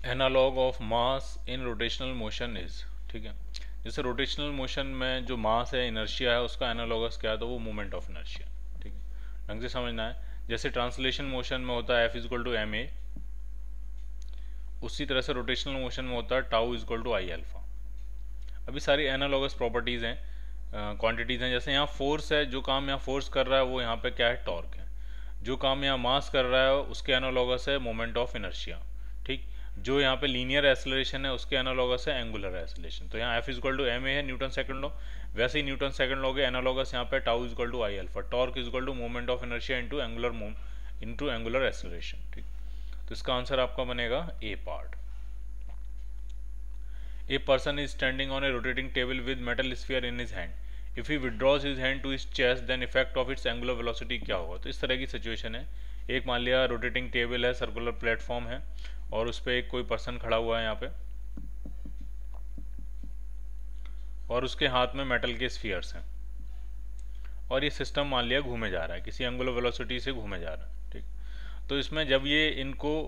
Analogue of mass in rotational motion is, ठीक है। जैसे रोटेशनल मोशन में जो मास है, इनर्शिया है, उसका एनालॉगस क्या है, तो वो मोमेंट ऑफ इनर्शिया, ठीक है। ढंग से समझना है। जैसे ट्रांसलेशन मोशन में होता है F=ma, उसी तरह से रोटेशनल मोशन में होता है τ=I α। अभी सारी एनालॉगस प्रॉपर्टीज़ हैं, क्वांटिटीज़ हैं। जैसे यहाँ फोर्स है, जो काम यहाँ फोर्स कर रहा है वो यहाँ पे क्या है, टॉर्क है। जो काम यहाँ मास कर रहा है उसके एनालॉगस है मोमेंट ऑफ इनर्शिया, ठीक। जो यहाँ पे लीनियर एक्सेलरेशन है उसके एनालॉगस है एंगुलर एक्सेलरेशन। तो यहाँ F=ma है, न्यूटन सेकंड लॉ। वैसे ही न्यूटन सेकंड लॉ के एनालॉगस यहाँ पे τ=I α, torque moment of inertia into angular acceleration, ठीक। तो इसका आंसर आपका बनेगा A part. A person is standing on a rotating table with metal sphere in his hand. If he withdraws his hand to his chest, then effect of its angular velocity क्या होगा। तो इस तरह की situation है। एक मान लिया रोटेटिंग टेबल है, सर्कुलर प्लेटफॉर्म है, और उस पर एक कोई पर्सन खड़ा हुआ है यहाँ पे, और उसके हाथ में मेटल के स्फीयर्स हैं, और ये सिस्टम मान लिया घूमे जा रहा है, किसी एंगुलर वेलोसिटी से घूमे जा रहा है, ठीक। तो इसमें जब ये इनको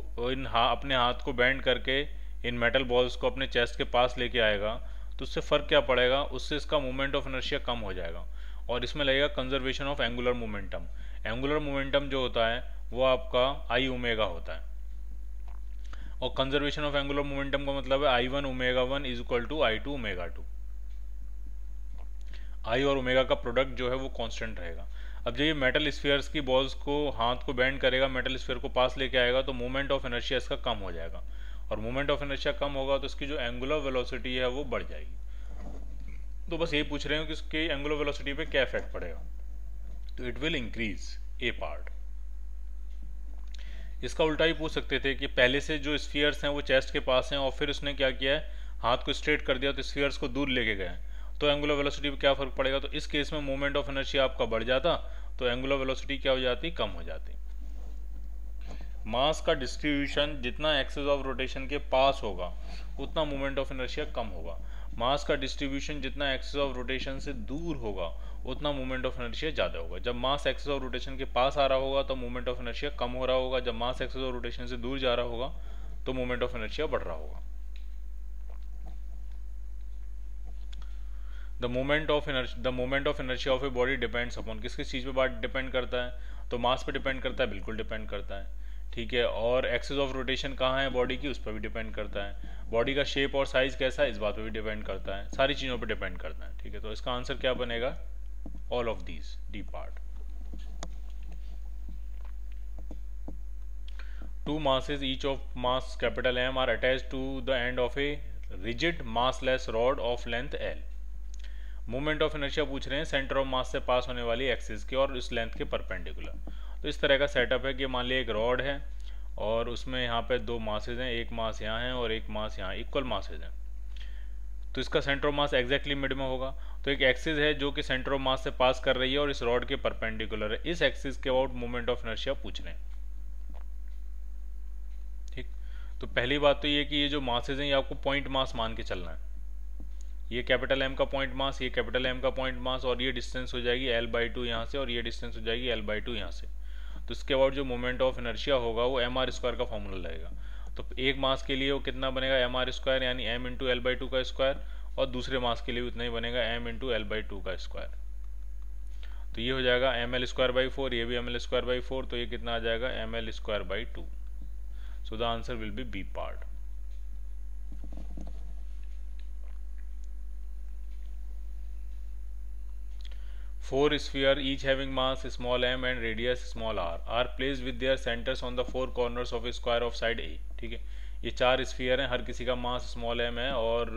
अपने हाथ को बेंड करके इन मेटल बॉल्स को अपने चेस्ट के पास लेके आएगा, तो उससे फ़र्क क्या पड़ेगा, उससे इसका मोमेंट ऑफ इनर्शिया कम हो जाएगा, और इसमें लगेगा conservation of angular momentum. Angular momentum जो होता है वो आपका आई ओमेगा होता है, और कंजर्वेशन ऑफ एंगुलर मोमेंटम का मतलब है I1 ω1 = I2 ω2। आई और ओमेगा का प्रोडक्ट जो है वो कांस्टेंट रहेगा। अब जब ये मेटल स्फीयर्स की बॉल्स को हाथ को बेंड करेगा, मेटल स्फीयर को पास लेके आएगा, तो मोमेंट ऑफ इनर्शिया इसका कम हो जाएगा, और मोमेंट ऑफ इनर्शिया कम होगा तो इसकी जो एंगुलर वेलोसिटी है वो बढ़ जाएगी। तो बस ये पूछ रहे हो कि इसके एंगुलर वेलोसिटी पे क्या इफेक्ट पड़ेगा, तो it will increase, A part. इसका उल्टा ही पूछ सकते थे कि पहले से जो स्फीयर्स हैं वो चेस्ट के पास हैं, और फिर उसने क्या किया है, हाथ को स्ट्रेट कर दिया, तो स्फीयर्स को दूर लेके गए, तो एंगुलर वेलोसिटी पे क्या फर्क पड़ेगा। तो इस केस में मोमेंट ऑफ इनर्शिया आपका बढ़ जाता, तो एंगुलर वेलोसिटी क्या हो जाती, कम हो जाती। मास का डिस्ट्रीब्यूशन जितना एक्सिस ऑफ रोटेशन के पास होगा उतना मोमेंट ऑफ इनर्शिया कम होगा। मास का डिस्ट्रीब्यूशन जितना एक्सिस ऑफ रोटेशन से दूर होगा उतना मोमेंट ऑफ इनर्शिया ज़्यादा होगा। जब मास एक्सिस ऑफ रोटेशन के पास आ रहा होगा तो मोमेंट ऑफ इनर्शिया कम हो रहा होगा, जब मास एक्सिस ऑफ रोटेशन से दूर जा रहा होगा तो मोमेंट ऑफ इनर्शिया बढ़ रहा होगा। The moment of inertia of a body depends upon, किस किस चीज़ पे बात डिपेंड करता है, तो मास पे डिपेंड करता है, बिल्कुल डिपेंड करता है, ठीक है। और एक्सिस ऑफ रोटेशन कहाँ है बॉडी की, उस पर भी डिपेंड करता है। बॉडी का शेप और साइज कैसा है, इस बात पे भी डिपेंड करता है, सारी चीज़ों पे डिपेंड करता है, ठीक है। तो इसका आंसर क्या बनेगा, all of these, D part. Two masses each of mass capital M are attached to the end of a rigid massless rod of length L। Moment of inertia पूछ रहे हैं सेंटर ऑफ मास से pass होने वाली axis की और इस length के परपेंडिकुलर। तो इस तरह का सेटअप है कि मान लिया एक रॉड है और उसमें यहाँ पे दो मासेज हैं, एक मास यहाँ है और एक मास यहाँ, इक्वल मासेज हैं। तो इसका centre of mass exactly mid में होगा। तो एक एक्सिस है जो कि सेंटर ऑफ मास से पास कर रही है और इस रॉड के परपेंडिकुलर है। इस एक्सिस के अबाउट मोमेंट ऑफ इनर्शिया पूछ रहे हैं, ठीक। तो पहली बात तो ये कि ये जो मासेज हैं ये आपको पॉइंट मास मान के चलना है। ये कैपिटल एम का पॉइंट मास, ये कैपिटल एम का पॉइंट मास, और ये डिस्टेंस हो जाएगी L/2 यहाँ से, और ये डिस्टेंस हो जाएगी L/2 यहाँ से। तो इसके बाद जो मोमेंट ऑफ इनर्शिया होगा वो mr² का फॉर्मूला लगेगा। तो एक मास के लिए वो कितना बनेगा, mr² यानी m × L/2 का स्क्वायर, और दूसरे मास के लिए भी उतना ही बनेगा m × L/2 का स्क्वायर। तो ये हो जाएगा ml²/4, ये भी ml²/4, तो ये कितना आ जाएगा ml²/2। So the answer will be B part. 4 spheres each having mass small m and radius small r are placed with their centers on the four corners of a square of side A, ठीक है। ये 4 sphere हैं, हर किसी का mass small m है और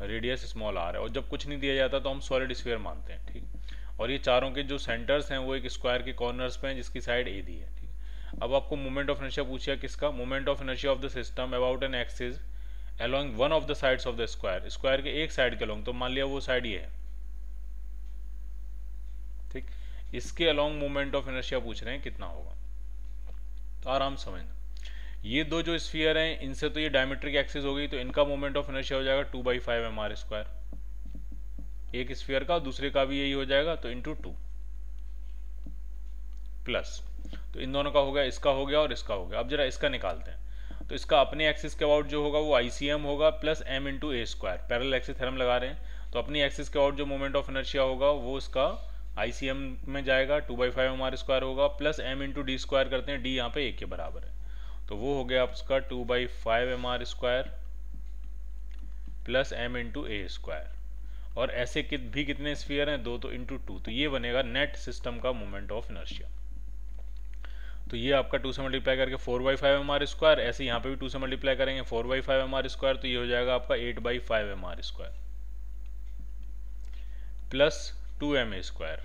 radius small r है, और जब कुछ नहीं दिया जाता तो हम सॉलिड स्फीयर मानते हैं, ठीक। और ये चारों के जो सेंटर्स हैं वो एक स्क्वायर के कॉर्नर्स पे हैं जिसकी साइड A दी है, ठीक। अब आपको मोमेंट ऑफ इनर्शिया पूछिए किसका, moment of inertia of the system about an axis along one of the sides of the square, square के एक साइड के अलोंग। तो मान लिया वो साइड ये है, ठीक। इसके अलोंग मोमेंट ऑफ इनर्शिया पूछ रहे हैं कितना होगा। तो आराम समझना, ये दो जो स्फीयर हैं इनसे तो ये डायमेट्रिक एक्सिस हो गई, तो इनका मोमेंट ऑफ इनर्शिया हो जाएगा 2/5 mr²। एक स्फीयर का दूसरे का भी यही हो जाएगा, तो इंटू 2 प्लस, तो इन दोनों का हो गया, इसका हो गया और इसका हो गया। अब जरा इसका निकालते हैं। तो इसका अपने एक्सिस के अबाउट जो होगा वो ICM होगा प्लस m इंटू ए स्क्वायर, पैरेलल एक्सिस थ्योरम लगा रहे हैं तो अपनी एक्सिस के अबाउट जो मोमेंट ऑफ इनर्शिया होगा वो इसका ICM में जाएगा 2/5 mr² होगा plus m into D square करते हैं, d यहाँ पे 1 के बराबर है तो वो हो गया आपका 2/5 mr² प्लस m इंटू ए स्क्वायर। और ऐसे भी कितने स्फीयर हैं, 2, तो इंटू 2, तो ये बनेगा नेट सिस्टम का मोमेंट ऑफ इनर्शिया। तो ये आपका 2 से मल्टीप्लाई करके 4/5 mr², ऐसे यहाँ पे भी 2 से मल्टीप्लाई करेंगे 4/5 mr², तो ये हो जाएगा आपका 8/5 mr² प्लस 2ma²,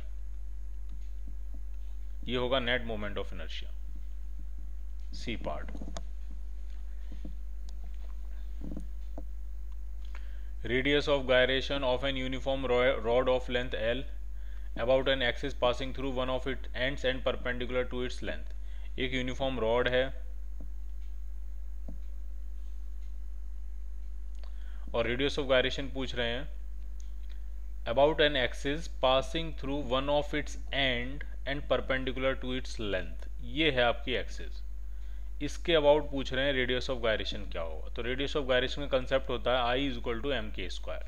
ये होगा net moment of inertia, C part. Radius of gyration of an uniform rod of length L about an axis passing through one of its ends and perpendicular to its length। एक uniform rod है और radius of gyration पूछ रहे हैं about an axis passing through one of its end end perpendicular to its length. ये है आपकी axis, इसके अबाउट पूछ रहे हैं रेडियस ऑफ गायरेशन क्या होगा। तो रेडियस ऑफ गायरेशन का कंसेप्ट होता है I = mk²।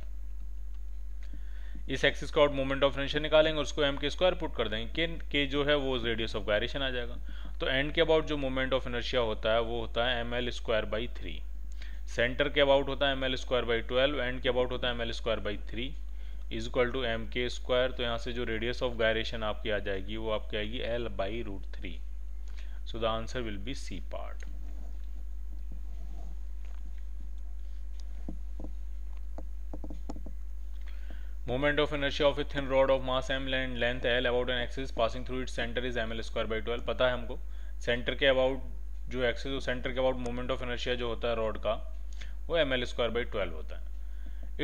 इस एक्सिस का आउट मोमेंट ऑफ इनर्शिया निकालेंगे, उसको mk² पुट कर देंगे, के जो है वो रेडियस ऑफ गायरेशन आ जाएगा। तो एंड के अबाउट जो मोमेंट ऑफ इनर्शिया होता है वो होता है ml²/3, सेंटर के अबाउट होता है ml²/12, एंड के अबाउट होता है ml²/3 = mk²। तो यहाँ से जो रेडियस ऑफ गायरेशन आपकी आ जाएगी वो आपकी आएगी L/√3। So the answer will be C part. Moment of inertia of a thin rod of mass m and length L about an axis passing through its center is ml²/12। पता है हमको centre के about जो axis हो, centre के about moment of inertia जो होता है रॉड का वो ml²/12 होता है।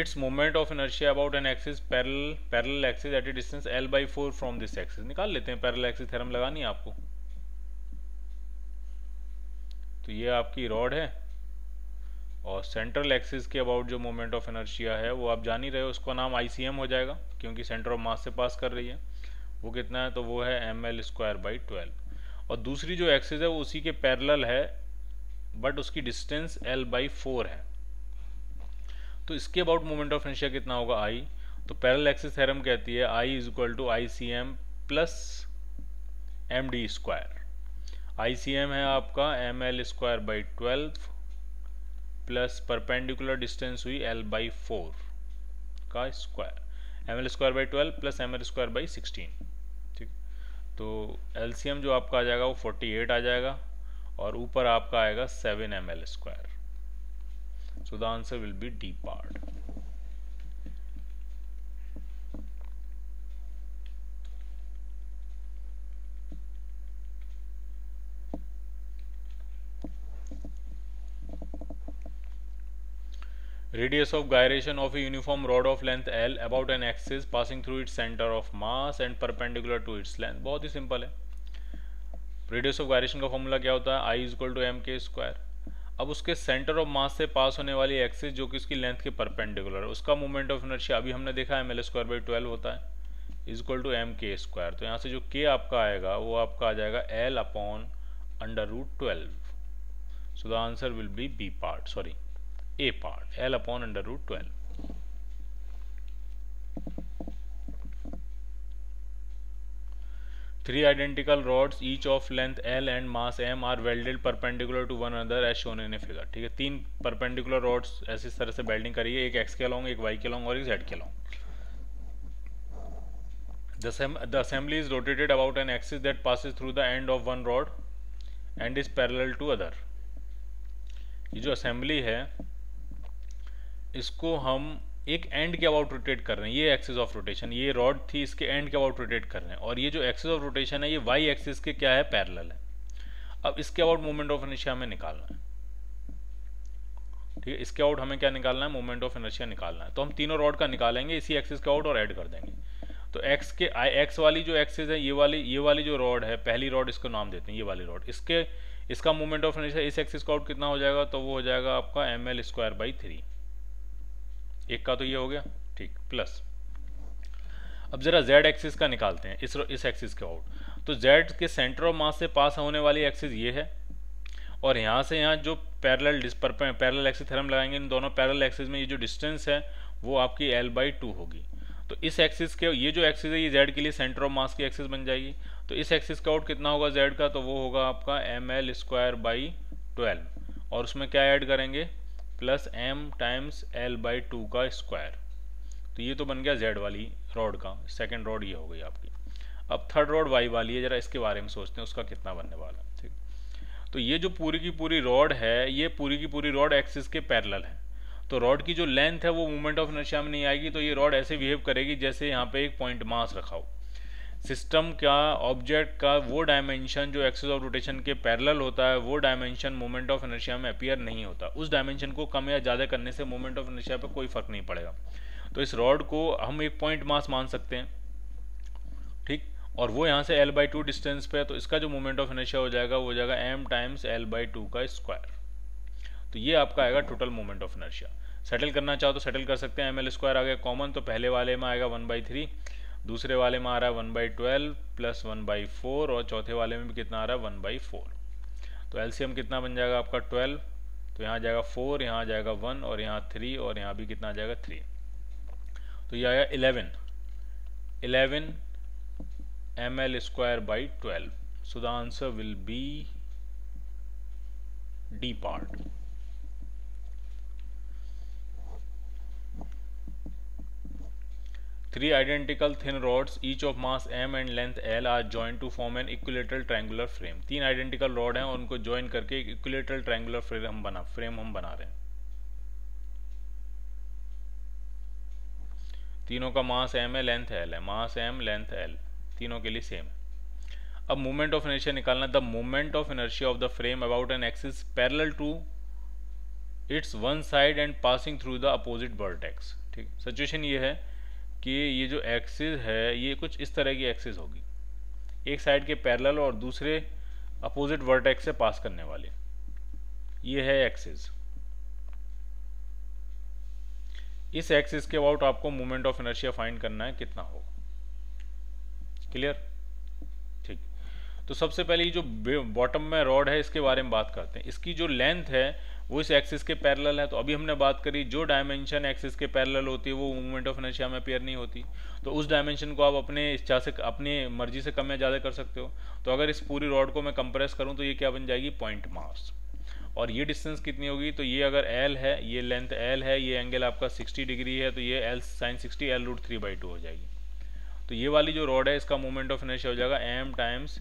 Its moment of inertia about an axis parallel axis at A distance L/4 from this axis. निकाल लेते हैं, पैरेलल एक्सिस थ्योरम लगानी है आपको। तो ये आपकी रॉड है और सेंट्रल एक्सिस के अबाउट जो मोमेंट ऑफ इनर्शिया है वो आप जान ही रहे हो, उसका नाम ICM हो जाएगा क्योंकि सेंटर ऑफ मास से पास कर रही है। वो कितना है, तो वो है ml²/12। और दूसरी जो एक्सिस है वो उसी के पैरेलल है बट उसकी डिस्टेंस L/4 है। तो इसके अबाउट मोमेंट ऑफ इनर्शिया कितना होगा I। तो पैरेलल एक्सिस थ्योरम कहती है I = ICM plus md²। ICM है आपका ml²/12 प्लस परपेंडिकुलर डिस्टेंस हुई L/4 का स्क्वायर, ml²/12 प्लस ml²/16। ठीक, तो LCM जो आपका आ जाएगा वो 48 आ जाएगा और ऊपर आपका आएगा 7 ml²। So the answer will B D part. Radius of gyration of a uniform rod of length L about an axis passing through its center of mass and perpendicular to its length। बहुत ही simple है। Radius of gyration का formula क्या होता है, I = mk²। अब उसके centre of मास से pass होने वाली एक्सिस जो कि उसकी लेंथ के परपेंडिकुलर है, उसका मोमेंट ऑफ इनर्शिया अभी हमने देखा ml²/12 होता है = mk²। तो यहाँ से जो k आपका आएगा वो आपका आ जाएगा L/√12। So the answer will be B part, sorry A part, L/√12। Three identical rods, each of length L and mass m, are welded perpendicular to one another as shown in a figure। ठीक है, 3 perpendicular rods ऐसी तरह से welding करी है, एक x के long, एक y के लॉन्ग और एक z के long. The assembly is rotated about an axis that passes through the end of one rod and is parallel to other। ये जो असेंबली है इसको हम एक एंड के अबाउट रोटेट कर रहे हैं, ये एक्सिस ऑफ रोटेशन, ये रॉड थी इसके एंड के अबाउट रोटेट कर रहे हैं और ये जो एक्सिस ऑफ रोटेशन है ये वाई एक्सिस के क्या है, पैरेलल है। अब इसके अबाउट मोमेंट ऑफ इनर्शिया हमें निकालना है। ठीक है, इसके आउट हमें क्या निकालना है, मोमेंट ऑफ इनर्शिया निकालना है। तो हम तीनों रॉड का निकालेंगे इसी एक्सिस के आउट और ऐड कर देंगे। तो एक्स के एक्स वाली जो एक्सिस है ये वाली जो रॉड है, पहली रॉड इसको नाम देते हैं, ये वाली रॉड, इसका मोमेंट ऑफ इनर्शिया इस एक्सिस का आउट कितना हो जाएगा, तो वो हो जाएगा आपका ml²/3। एक का तो ये हो गया, ठीक, प्लस अब जरा z एक्सिस का निकालते हैं, इस एक्सिस के आउट। तो z के सेंटर ऑफ मास से पास होने वाली एक्सिस ये है और यहाँ से यहाँ जो पैरेलल एक्सिस थ्योरम लगाएंगे, इन दोनों पैरेलल एक्सिस में ये जो डिस्टेंस है वो आपकी l/2 होगी। तो इस एक्सिस के, ये जो एक्सिस है ये z के लिए सेंटर ऑफ मास की एक्सिस बन जाएगी। तो इस एक्सिस का आउट कितना होगा z का, तो वो होगा आपका ml² / 12, और उसमें क्या ऐड करेंगे, प्लस m टाइम्स l/2 का स्क्वायर। तो ये तो बन गया z वाली रॉड का, सेकेंड रॉड ये हो गई आपकी। अब थर्ड रॉड y वाली है, जरा इसके बारे में सोचते हैं उसका कितना बनने वाला है। ठीक, तो ये जो पूरी की पूरी रॉड है, ये पूरी की पूरी रॉड एक्सिस के पैरेलल है। तो रॉड की जो लेंथ है वो मोमेंट ऑफ इनर्शिया में नहीं आएगी, तो ये रॉड ऐसे बिहेव करेगी जैसे यहाँ पे एक पॉइंट मास रखा हो। सिस्टम का, ऑब्जेक्ट का वो डायमेंशन जो एक्सिस ऑफ रोटेशन के पैरेलल होता है, वो डायमेंशन मोमेंट ऑफ इनर्शिया में अपीयर नहीं होता। उस डायमेंशन को कम या ज़्यादा करने से मोमेंट ऑफ इनर्शिया पे कोई फर्क नहीं पड़ेगा। तो इस रॉड को हम एक पॉइंट मास मान सकते हैं, ठीक, और वो यहाँ से l/2 डिस्टेंस पे है, तो इसका जो मोमेंट ऑफ इनर्शिया हो जाएगा वो हो जाएगा m टाइम्स l/2 का स्क्वायर। तो ये आपका आएगा total moment of inertia. Settle करना चाहो तो सेटल कर सकते हैं, ml² आ गया कॉमन, तो पहले वाले में आएगा 1/3, दूसरे वाले में आ रहा है 1/12 प्लस 1/4, और चौथे वाले में भी कितना आ रहा है 1/4। तो एलसीएम कितना बन जाएगा आपका 12, तो यहाँ जाएगा 4, यहाँ जाएगा 1, और यहाँ 3, और यहाँ भी कितना आ जाएगा 3। तो ये आएगा 11 ml²/12। So the answer will be D part. Three identical thin rods, each of mass m and length l, are joined to form an equilateral triangular frame. तीन आइडेंटिकल रॉड हैं और उनको ज्वाइन करके एक इक्विलेटरल ट्रायंगुलर फ्रेम हम बना रहे हैं। तीनों का मास m है, लेंथ l है, मास m लेंथ l तीनों के लिए सेम है। अब मोमेंट ऑफ इनर्शिया निकालना। The moment of inertia of the frame about an axis parallel to its one side and passing through the opposite vertex. ठीक, situation ये है कि ये जो एक्सिस है ये कुछ इस तरह की एक्सिस होगी, एक साइड के पैरेलल और दूसरे अपोजिट वर्टेक्स से पास करने वाले। ये है एक्सिस। इस एक्सिस के अबाउट आपको मोमेंट ऑफ इनर्शिया फाइंड करना है, कितना होगा। क्लियर? ठीक, तो सबसे पहले जो बॉटम में रॉड है इसके बारे में बात करते हैं। इसकी जो लेंथ है वो इस एक्सिस के पैरेलल है। तो अभी हमने बात करी जो डायमेंशन एक्सिस के पैरेलल होती है वो मोमेंट ऑफ इनर्शिया में अपीयर नहीं होती। तो उस डायमेंशन को आप अपने इच्छा से, अपनी मर्जी से कम या ज़्यादा कर सकते हो। तो अगर इस पूरी रॉड को मैं कंप्रेस करूँ तो ये क्या बन जाएगी, पॉइंट मास। और ये डिस्टेंस कितनी होगी, तो ये अगर l है, ये लेंथ l है, ये एंगल आपका 60 डिग्री है, तो ये l sin 60 l√3/2 हो जाएगी। तो ये वाली जो रॉड है इसका मोमेंट ऑफ इनर्शिया हो जाएगा m टाइम्स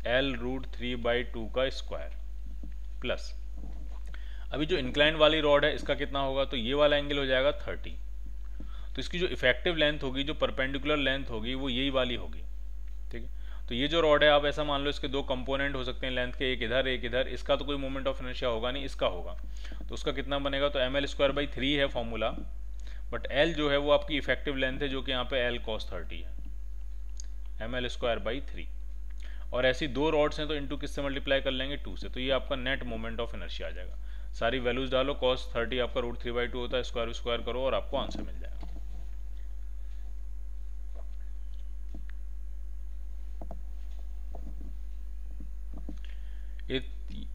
l√3/2 का स्क्वायर प्लस। अभी जो इंक्लाइन वाली रॉड है इसका कितना होगा, तो ये वाला एंगल हो जाएगा 30। तो इसकी जो इफेक्टिव लेंथ होगी, जो परपेंडिकुलर लेंथ होगी, वो यही वाली होगी। ठीक है, तो ये जो रॉड है आप ऐसा मान लो इसके दो कंपोनेंट हो सकते हैं लेंथ के, एक इधर एक इधर। इसका तो कोई मोमेंट ऑफ इनर्शिया होगा नहीं, इसका होगा। तो उसका कितना बनेगा, तो ml²/3 है फॉर्मूला, बट l जो है वो आपकी इफेक्टिव लेंथ है जो कि यहाँ पे l cos 30 है, ml²/3। और ऐसी दो रॉड्स हैं तो इनटू किससे मल्टीप्लाई कर लेंगे, 2 से। तो ये आपका नेट मोमेंट ऑफ इनर्शिया आ जाएगा। सारी वैल्यूज डालो, cos 30 आपका √3/2 होता है, स्क्वायर करो और आपको आंसर मिल जाएगा।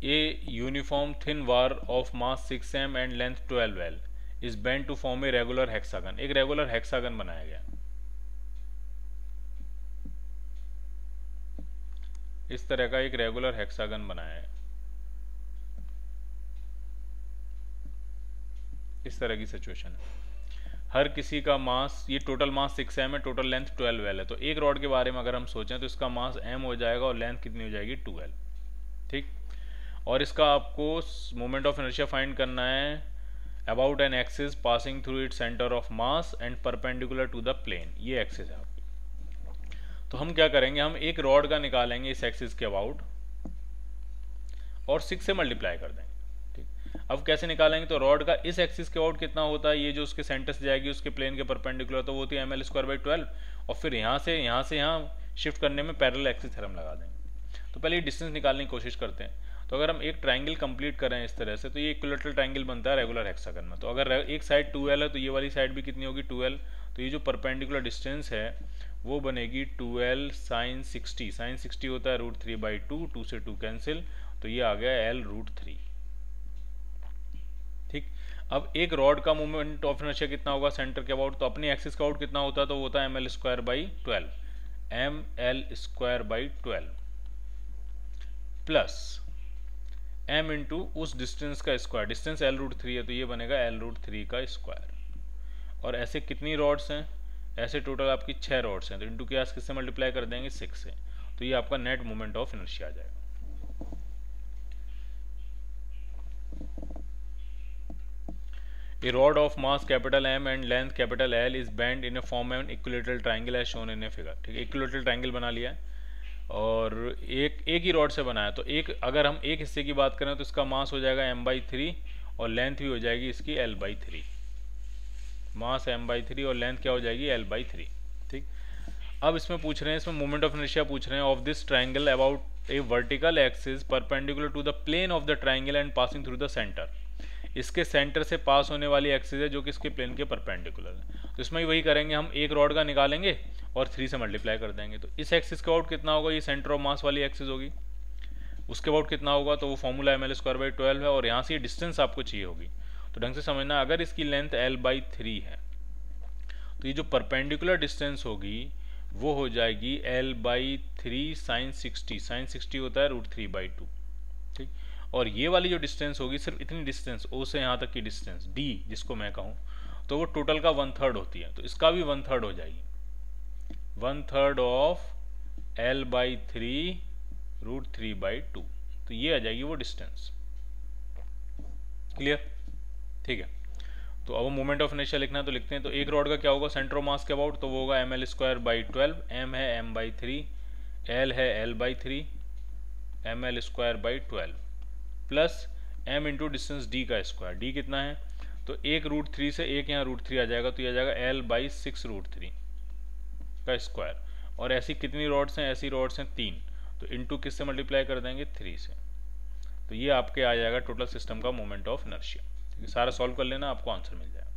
A uniform thin bar of mass 6m and length 12l is bent to form a regular hexagon। एक रेगुलर हेक्सागन बनाया गया, इस तरह का एक रेगुलर हेक्सागन बनाया है। इस तरह की सिचुएशन है। हर किसी का मास, ये टोटल मास 6m है, टोटल लेंथ 12l है। तो एक रॉड के बारे में अगर हम सोचें तो इसका मास m हो जाएगा और लेंथ कितनी हो जाएगी, 2l। ठीक, और इसका आपको मोमेंट ऑफ इनर्शिया फाइंड करना है about an axis passing through it centre of mass and perpendicular to the plane. ये एक्सिस है आपकी। तो हम क्या करेंगे, हम एक रॉड का निकालेंगे इस एक्सिस के अबाउट और 6 से मल्टीप्लाई कर देंगे। ठीक, अब कैसे निकालेंगे, तो रॉड का इस एक्सिस के अबाउट कितना होता है, ये जो उसके सेंटर से जाएगी उसके प्लेन के परपेंडिकुलर, तो वो होती है ml²/12। और फिर यहाँ से यहाँ शिफ्ट करने में पैरेलल एक्सिस थ्योरम लगा देंगे। तो पहले ये डिस्टेंस निकालने की कोशिश करते हैं। तो अगर हम एक ट्रायंगल कंप्लीट करें इस तरह से, तो ये इक्विलेटरल ट्रायंगल बनता है रेगुलर हेक्सागन में। तो अगर एक साइड 2l है तो ये वाली साइड भी कितनी होगी, 2l। तो ये जो परपेंडिकुलर डिस्टेंस है वो बनेगी 2l sin 60। sin 60 होता है √3/2, 2 से 2 कैंसिल, तो ये आ गया L√3। ठीक, अब एक रॉड का मोमेंट ऑफ इनर्शिया कितना होगा सेंटर के अबाउट, तो अपनी एक्सिस का आउट कितना होता है, तो वो होता है ml²/12, ml²/12 plus m into उस डिस्टेंस का स्क्वायर, डिस्टेंस L√3 है तो ये बनेगा L√3 का स्क्वायर। और ऐसे कितनी रॉड्स हैं, ऐसे टोटल आपकी 6 रॉड्स हैं, तो इंटू के किससे मल्टीप्लाई कर देंगे 6 से, तो ये आपका नेट मोमेंट ऑफ इनर्शिया आ जाएगा। A rod of mass capital M and length capital L is bent in a form of an equilateral triangle as shown in a figure। ठीक है, इक्विलेटरल ट्रायंगल बना लिया है और एक ही रॉड से बना है, तो अगर हम एक हिस्से की बात करें तो इसका मास हो जाएगा m/3 और लेंथ भी हो जाएगी इसकी L/3, मास m/3 और लेंथ क्या हो जाएगी L/3। ठीक, अब इसमें पूछ रहे हैं, इसमें मोमेंट ऑफ इनर्शिया पूछ रहे हैं of this triangle about a vertical axis perpendicular to the plane of the triangle and passing through the centre. इसके सेंटर से पास होने वाली एक्सिस है जो कि इसके प्लेन के परपेंडिकुलर है, तो इसमें वही करेंगे, हम एक रॉड का निकालेंगे और 3 से मल्टीप्लाई कर देंगे। तो इस एक्सिस का आउट कितना होगा, ये सेंटर ऑफ मास वाली एक्सिस होगी, उसके आउट कितना होगा, तो वो फॉर्मूला ml²/12 है और यहाँ से ये डिस्टेंस आपको चाहिए होगी। तो ढंग से समझना, अगर इसकी लेंथ L/3 है तो ये जो परपेंडिकुलर डिस्टेंस होगी वो हो जाएगी L/3 sin 60, sin 60 होता है √3/2। ठीक, और ये वाली जो डिस्टेंस होगी सिर्फ इतनी डिस्टेंस O से यहाँ तक की डिस्टेंस D जिसको मैं कहूँ, तो वो टोटल का 1/3 होती है, तो इसका भी 1/3 हो जाएगी, 1/3 ऑफ L/3 √3/2, तो ये आ जाएगी वो डिस्टेंस। क्लियर? ठीक है, तो अब मोमेंट ऑफ इनर्शिया लिखना है तो लिखते हैं, तो एक रॉड का क्या होगा सेंटर ऑफ मास के अबाउट, तो वो होगा ml²/12, m है m/3, l है l/3, ml²/12 plus m into distance d का स्क्वायर, d कितना है, तो एक √3 से एक यहाँ √3 आ जाएगा, तो ये आ जाएगा L/6 √3 का स्क्वायर। और ऐसी कितनी रॉड्स हैं, ऐसी रॉड्स हैं 3, तो इंटू किससे मल्टीप्लाई कर देंगे 3 से, तो ये आपके आ जाएगा टोटल सिस्टम का मोमेंट ऑफ इनर्शिया। सारा सॉल्व कर लेना, आपको आंसर मिल जाएगा।